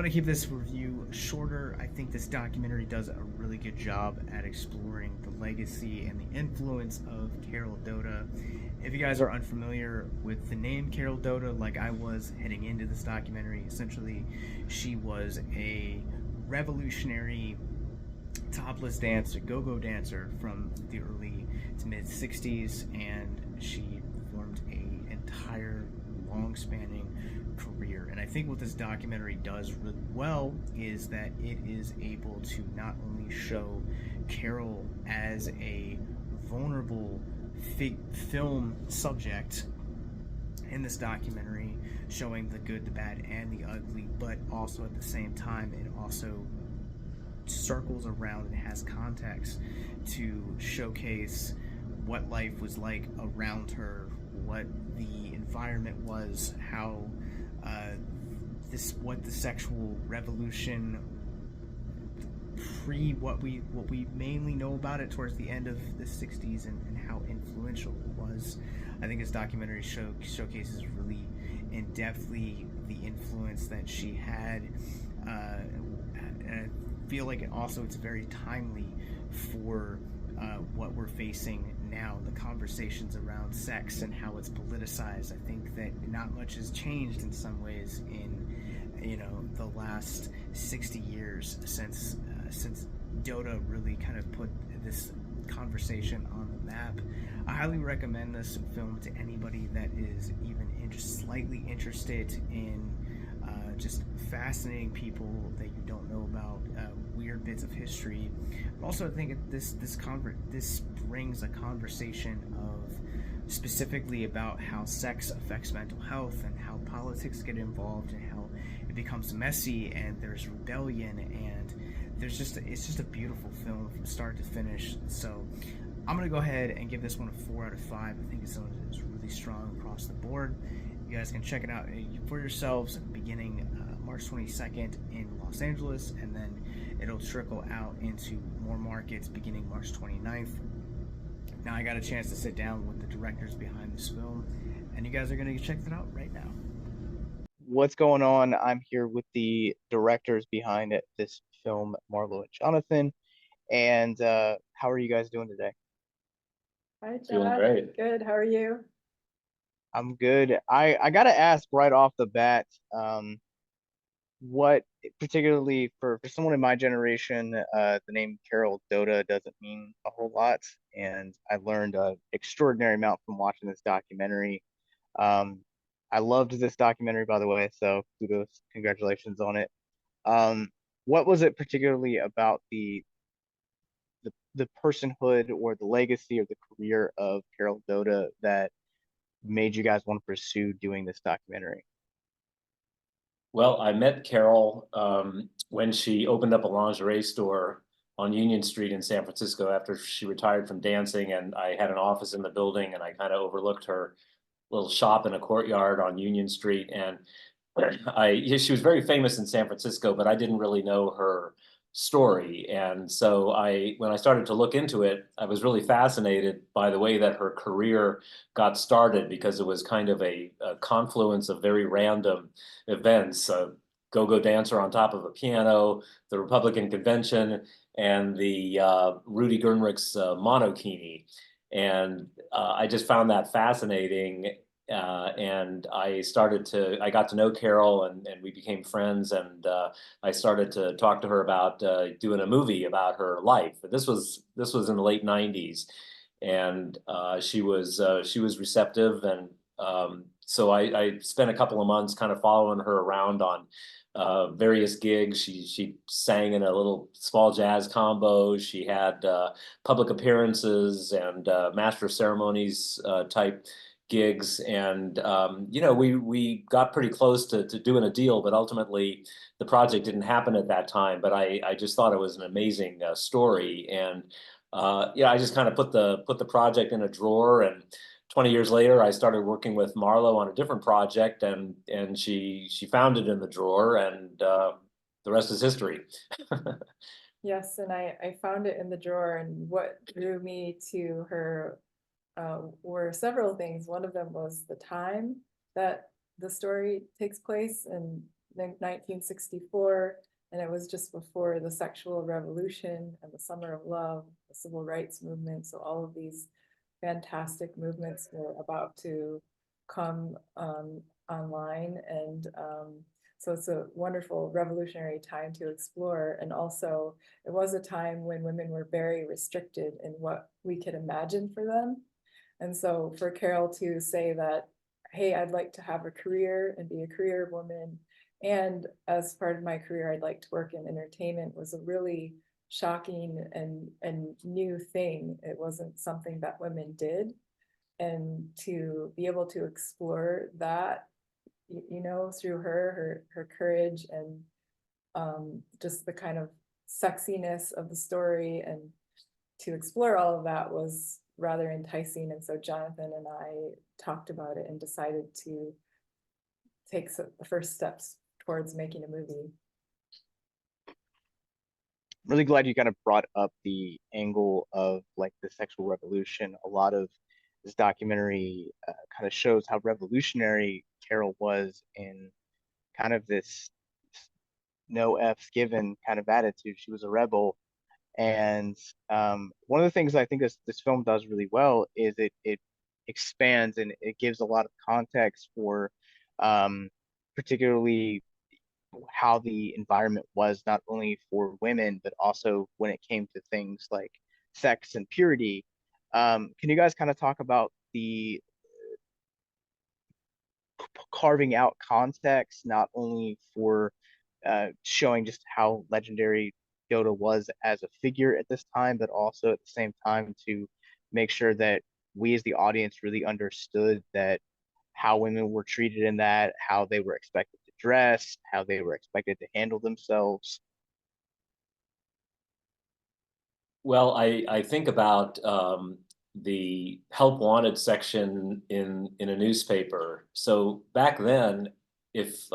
to keep this review shorter. I think this documentary does a really good job at exploring the legacy and the influence of Carol Doda. If you guys are unfamiliar with the name Carol Doda, like I was heading into this documentary, essentially she was a revolutionary topless dancer, go-go dancer from the early to mid 60s, and she formed a entire long-spanning career. And I think what this documentary does really well is that it is able to not only show Carol as a vulnerable film subject in this documentary, showing the good, the bad, and the ugly, but also at the same time, it also circles around and has context to showcase what life was like around her, what the environment was, how what the sexual revolution pre what we mainly know about it towards the end of the 60s, and how influential it was. I think this documentary showcases really in depthly the influence that she had, and I feel like it's very timely for what we're facing now, the conversations around sex and how it's politicized. I think that not much has changed in some ways in the last 60 years since Doda really kind of put this conversation on the map. I highly recommend this film to anybody that is even slightly interested in just fascinating people that you don't know about, weird bits of history. But also, I think this brings a conversation of specifically about how sex affects mental health and how politics get involved and how it becomes messy and there's rebellion, and it's just a beautiful film from start to finish. So I'm gonna go ahead and give this one a 4 out of 5. I think it's really strong across the board. You guys can check it out for yourselves beginning March 22nd in Los Angeles, and then it'll trickle out into more markets beginning March 29th. Now I got a chance to sit down with the directors behind this film, and you guys are going to check it out right now. What's going on? I'm here with the directors behind this film, Marlo and Jonathan. And how are you guys doing today? Hi, Feeling Chad. great. Good. How are you? I'm good. I gotta ask right off the bat, what particularly for someone in my generation, the name Carol Doda doesn't mean a whole lot, and I learned an extraordinary amount from watching this documentary. Um, I loved this documentary, by the way, so kudos, congratulations on it. What was it particularly about the personhood or the legacy or the career of Carol Doda that made you guys want to pursue doing this documentary? Well, I met Carol when she opened up a lingerie store on Union Street in San Francisco after she retired from dancing, and I had an office in the building, and I kind of overlooked her little shop in a courtyard on Union Street. And she was very famous in San Francisco, but I didn't really know her story. And so when I started to look into it, I was really fascinated by the way that her career got started, because it was kind of a confluence of very random events. Go-go dancer on top of a piano, the Republican convention, and the Rudy Gernrich's monokini. And I just found that fascinating. And I got to know Carol, and we became friends, and I started to talk to her about doing a movie about her life. This was in the late '90s, and she was receptive, and so I spent a couple of months kind of following her around on various gigs. She sang in a little small jazz combo. She had public appearances and master of ceremonies type gigs, and we got pretty close to doing a deal, but ultimately the project didn't happen at that time. But I just thought it was an amazing story, and I just kind of put the project in a drawer. And 20 years later, I started working with Marlo on a different project, and she found it in the drawer, and the rest is history. Yes, and I found it in the drawer, and what drew me to her were several things. One of them was the time that the story takes place, and 1964, and it was just before the sexual revolution and the summer of love, the civil rights movement. So all of these fantastic movements were about to come online, and so it's a wonderful revolutionary time to explore. And also it was a time when women were very restricted in what we could imagine for them. And so for Carol to say that, hey, I'd like to have a career and be a career woman, and as part of my career, I'd like to work in entertainment, was a really shocking and new thing. It wasn't something that women did. And to be able to explore that, you know, through her courage and just the kind of sexiness of the story, and to explore all of that was rather enticing. And so Jonathan and I talked about it and decided to take the first steps towards making a movie. Really glad you kind of brought up the angle of like the sexual revolution. A lot of this documentary kind of shows how revolutionary Carol was in kind of this no F's given kind of attitude. She was a rebel. And one of the things I think this film does really well is it expands and it gives a lot of context for particularly how the environment was, not only for women, but also when it came to things like sex and purity. Can you guys kind of talk about the carving out context, not only for showing just how legendary Doda was as a figure at this time, but also at the same time to make sure that we as the audience really understood that how women were treated in that, how they were expected to dress, how they were expected to handle themselves? Well, I think about the help wanted section in a newspaper. So back then, if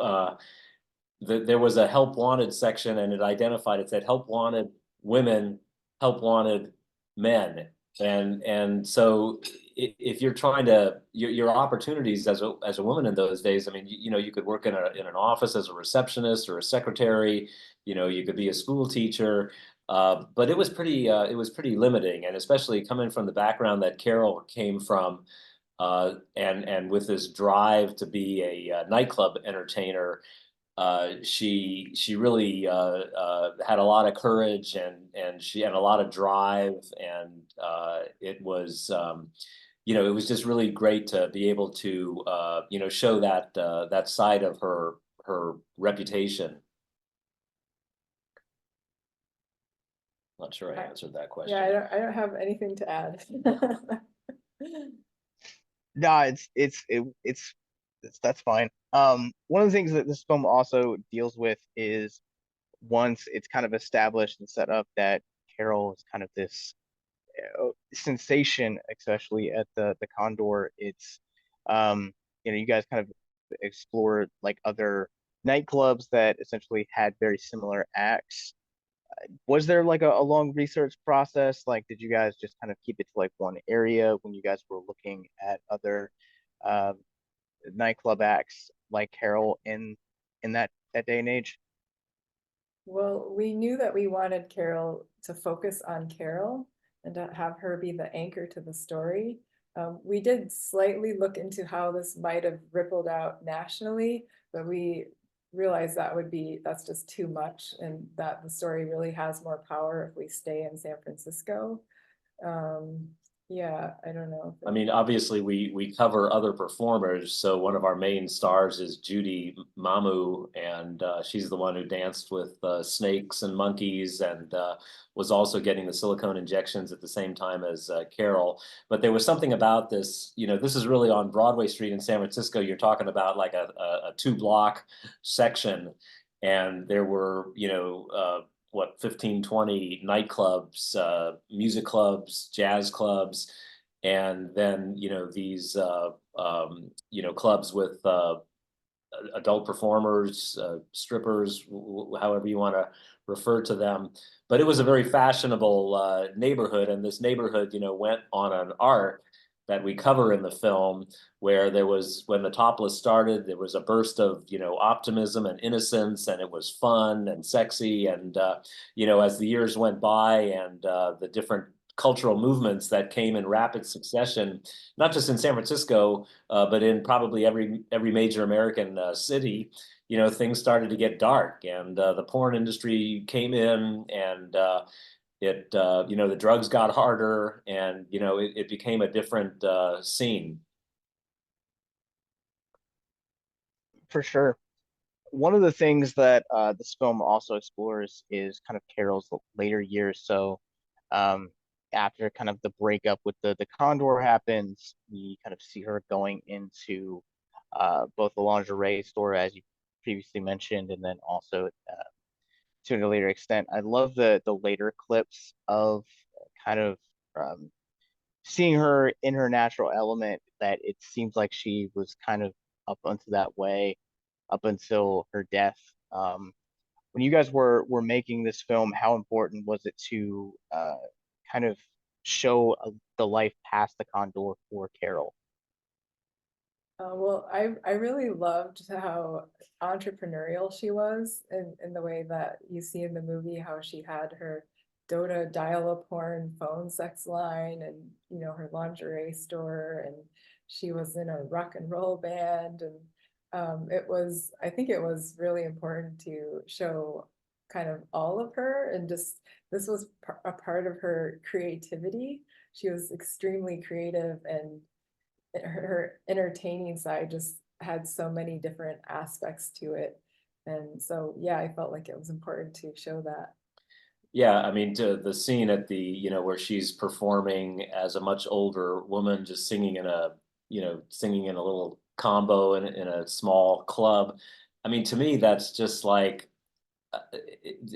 there was a help wanted section and it identified, it said help wanted women, help wanted men. And so if you're trying to, your opportunities as a woman in those days, I mean, you know, you could work in an office as a receptionist or a secretary, you know, you could be a school teacher, but it was pretty limiting. And especially coming from the background that Carol came from, and with this drive to be a nightclub entertainer, she really had a lot of courage, and she had a lot of drive, and it was you know, it was just really great to be able to you know, show that that side of her reputation. Not sure I answered that question. Yeah, I don't have anything to add. No, that's fine. One of the things that this film also deals with is, once it's kind of established and set up that Carol is kind of this sensation, especially at the Condor, it's you know, you guys kind of explore like other nightclubs that essentially had very similar acts. Was there like a long research process? Like, did you guys just kind of keep it to like one area when you guys were looking at other uh, nightclub acts like Carol in that day and age? Well, we knew that we wanted Carol to focus on Carol and to have her be the anchor to the story. We did slightly look into how this might have rippled out nationally, but we realized that's just too much, and that the story really has more power if we stay in San Francisco. Yeah, I don't know. I mean, obviously we cover other performers. So one of our main stars is Judy Mamu, and she's the one who danced with snakes and monkeys, and was also getting the silicone injections at the same time as Carol. But there was something about this, you know, this is really on Broadway Street in San Francisco. You're talking about like a 2-block section, and there were, you know, what, 15, 20 nightclubs, music clubs, jazz clubs, and then, you know, these, you know, clubs with adult performers, strippers, however you want to refer to them. But it was a very fashionable neighborhood, and this neighborhood, you know, went on an arc that we cover in the film, where there was, when the Topless started, there was a burst of, optimism and innocence, and it was fun and sexy. And, as the years went by and the different cultural movements that came in rapid succession, not just in San Francisco, but in probably every major American city, things started to get dark, and the porn industry came in, and the drugs got harder, and it became a different scene. For sure. One of the things that this film also explores is kind of Carol's later years. So um, after kind of the breakup with the Condor happens, we kind of see her going into both the lingerie store, as you previously mentioned, and then also to a later extent. I love the later clips of kind of um, seeing her in her natural element, that it seems like she was kind of up unto that way up until her death. When you guys were making this film, how important was it to kind of show the life past the Condor for Carol? Well, I really loved how entrepreneurial she was in the way that you see in the movie, how she had her Doda dial-a-porn phone sex line, and her lingerie store, and she was in a rock and roll band. And I think it was really important to show kind of all of her, and just this was a part of her creativity. She was extremely creative, and her entertaining side just had so many different aspects to it. And so, yeah, I felt like it was important to show that. Yeah, I mean, to the scene at the, where she's performing as a much older woman, just singing in singing in a little combo in a small club. I mean, to me, that's just like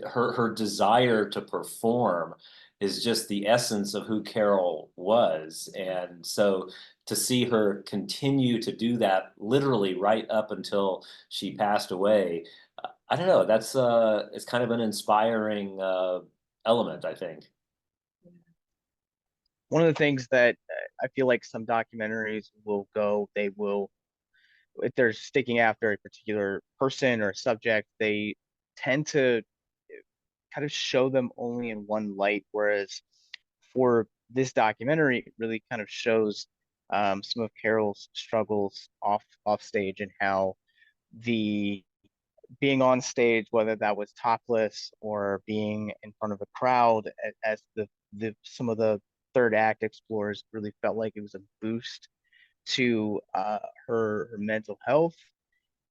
her desire to perform is just the essence of who Carol was. And so to see her continue to do that literally right up until she passed away, I don't know, that's it's kind of an inspiring element, I think. One of the things that I feel like some documentaries will go, they will, if they're sticking after a particular person or subject, they tend to kind of show them only in one light, whereas for this documentary, it really kind of shows some of Carol's struggles off stage, and how the being on stage, whether that was topless or being in front of a crowd, as the some of the third act explores, really felt like it was a boost to her mental health,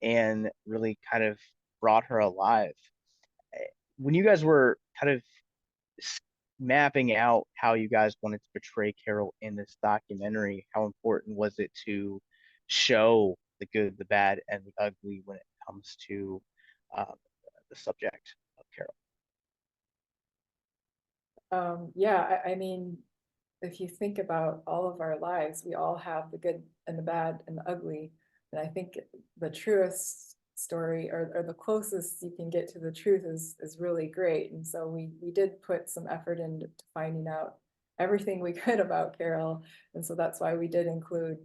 and really kind of brought her alive. When you guys were kind of mapping out how you guys wanted to portray Carol in this documentary, how important was it to show the good, the bad, and the ugly when it comes to uh, the subject of Carol? Yeah, I mean, if you think about all of our lives, we all have the good and the bad and the ugly. And I think the truest story, or the closest you can get to the truth, is really great. And so we did put some effort into finding out everything we could about Carol. And so that's why we did include,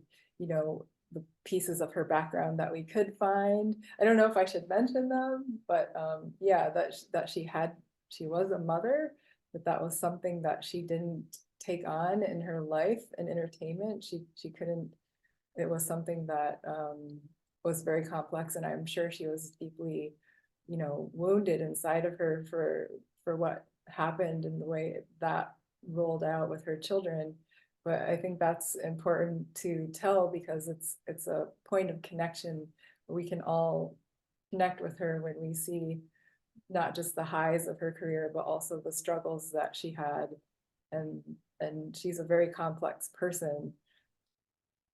the pieces of her background that we could find. I don't know if I should mention them, but yeah, that she was a mother, but that was something that she didn't take on in her life and entertainment. She couldn't. It was something that was very complex, and I'm sure she was deeply, wounded inside of her for what happened and the way that rolled out with her children. But I think that's important to tell, because it's a point of connection. We can all connect with her when we see not just the highs of her career, but also the struggles that she had. And she's a very complex person.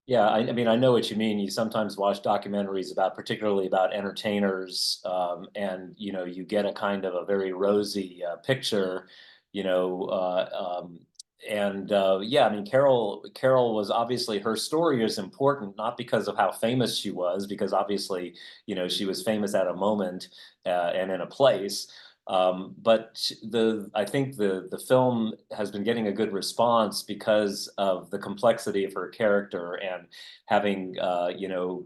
Yeah, I mean, I know what you mean. You sometimes watch documentaries particularly about entertainers, and you get a kind of a very rosy picture, you know, and yeah, I mean, Carol was obviously, her story is important, not because of how famous she was, because obviously, she was famous at a moment and in a place. But I think the film has been getting a good response because of the complexity of her character and having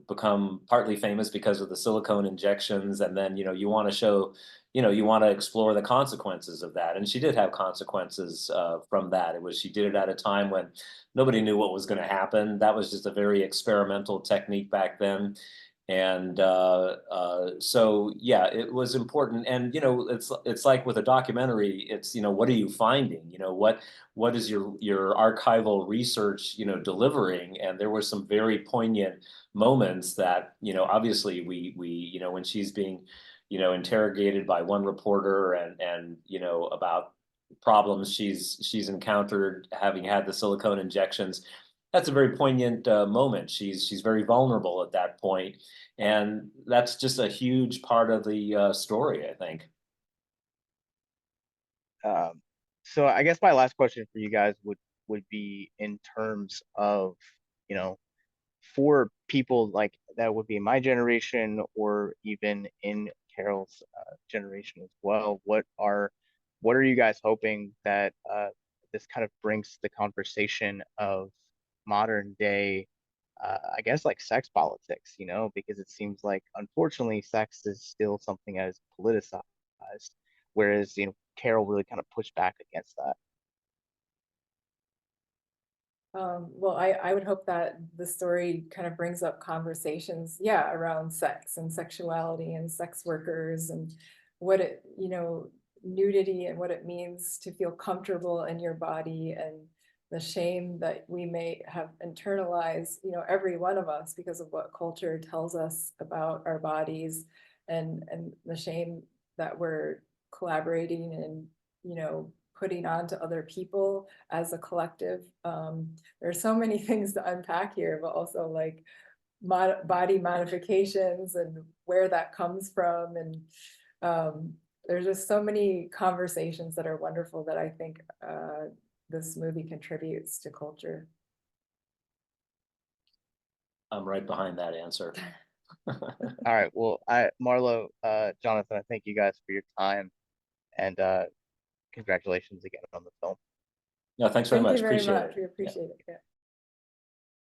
become partly famous because of the silicone injections, and then you want to show you want to explore the consequences of that, and she did have consequences from that. She did it at a time when nobody knew what was going to happen. That was just a very experimental technique back then. And so yeah, it was important. And it's like with a documentary, it's what are you finding? What is your archival research delivering? And there were some very poignant moments that obviously we when she's being interrogated by one reporter and about problems she's encountered having had the silicone injections. That's a very poignant moment. She's very vulnerable at that point, and that's just a huge part of the story, I think. So I guess my last question for you guys would be in terms of, you know, for people like that would be my generation or even in Carol's generation as well. What are you guys hoping that this kind of brings to the conversation of modern day, I guess like sex politics, because it seems like unfortunately sex is still something that is politicized, whereas Carol really kind of pushed back against that. Well, I would hope that the story kind of brings up conversations, yeah, around sex and sexuality and sex workers and what it, nudity and what it means to feel comfortable in your body and the shame that we may have internalized, every one of us because of what culture tells us about our bodies and the shame that we're collaborating and, putting on to other people as a collective. There's so many things to unpack here, but also like body modifications and where that comes from. And there's just so many conversations that are wonderful that I think this movie contributes to culture. I'm right behind that answer. All right. Well, Marlo, Jonathan, I thank you guys for your time, and congratulations again on the film. No, thanks very Thank much. you very Appreciate much. it. We Yeah. appreciate it. Yeah.